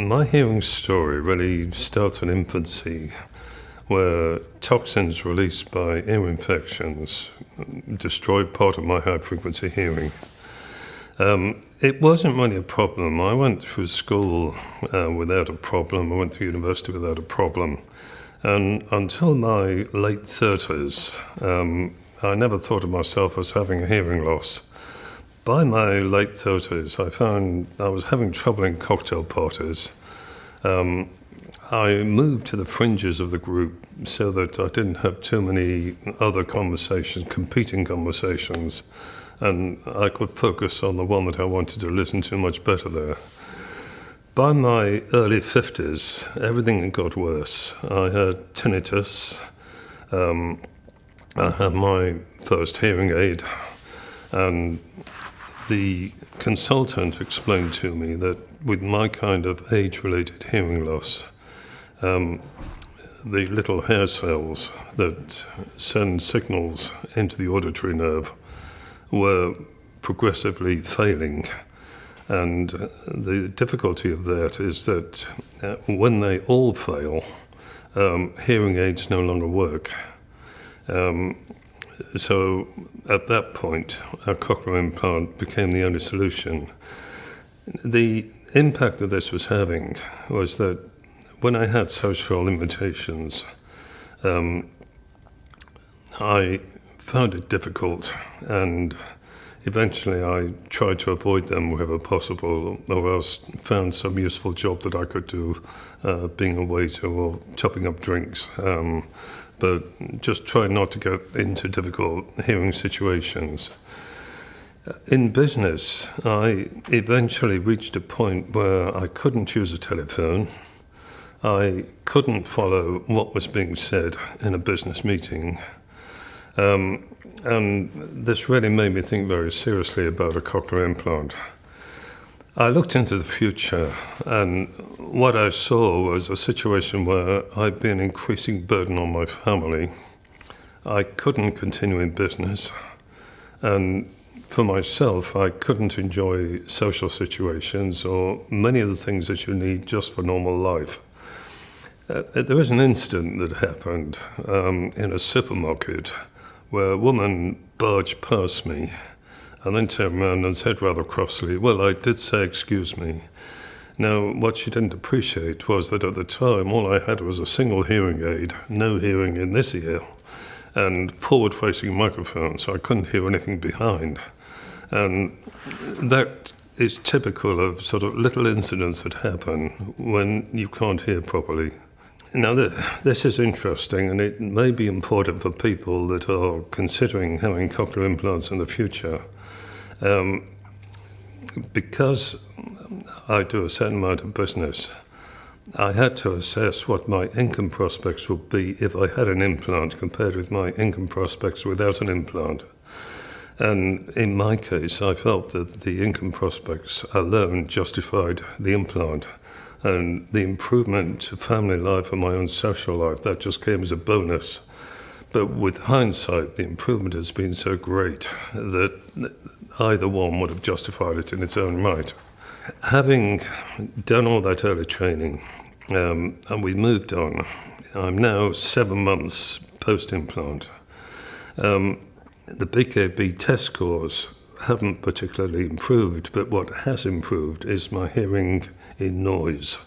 My hearing story really starts in infancy, where toxins released by ear infections destroyed part of my high-frequency hearing. It wasn't really a problem. I went through school without a problem. I went through university without a problem. And until my late 30s, I never thought of myself as having a hearing loss. By my late 30s, I found I was having trouble in cocktail parties. I moved to the fringes of the group so that I didn't have too many other conversations, competing conversations, and I could focus on the one that I wanted to listen to much better there. By my early 50s, everything got worse. I had tinnitus. I had my first hearing aid, and the consultant explained to me that with my kind of age-related hearing loss, the little hair cells that send signals into the auditory nerve were progressively failing. And the difficulty of that is that when they all fail, hearing aids no longer work. So at that point, a cochlear implant became the only solution. The impact that this was having was that when I had social limitations, I found it difficult, and eventually I tried to avoid them wherever possible, or else found some useful job that I could do, being a waiter or topping up drinks. But just try not to get into difficult hearing situations. In business, I eventually reached a point where I couldn't use a telephone. I couldn't follow what was being said in a business meeting. And this really made me think very seriously about a cochlear implant. I looked into the future, and what I saw was a situation where I'd be an increasing burden on my family. I couldn't continue in business, and for myself, I couldn't enjoy social situations or many of the things that you need just for normal life. There was an incident that happened in a supermarket where a woman barged past me and then turned around and said rather crossly, "Well, I did say excuse me." Now, what she didn't appreciate was that at the time, all I had was a single hearing aid, no hearing in this ear, and forward-facing microphone, so I couldn't hear anything behind. And that is typical of sort of little incidents that happen when you can't hear properly. Now, this is interesting, and it may be important for people that are considering having cochlear implants in the future. Because I do a certain amount of business, I had to assess what my income prospects would be if I had an implant compared with my income prospects without an implant. And in my case, I felt that the income prospects alone justified the implant. And the improvement to family life and my own social life, that just came as a bonus. But with hindsight, the improvement has been so great that either one would have justified it in its own right. Having done all that early training, and we moved on, I'm now 7 months post-implant. The BKB test scores haven't particularly improved, but what has improved is my hearing in noise.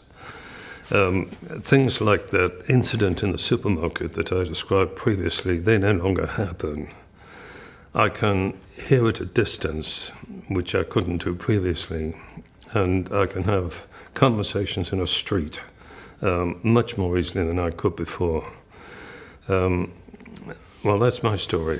Things like that incident in the supermarket that I described previously, they no longer happen. I can hear at a distance, which I couldn't do previously, and I can have conversations in a street much more easily than I could before. Well, that's my story.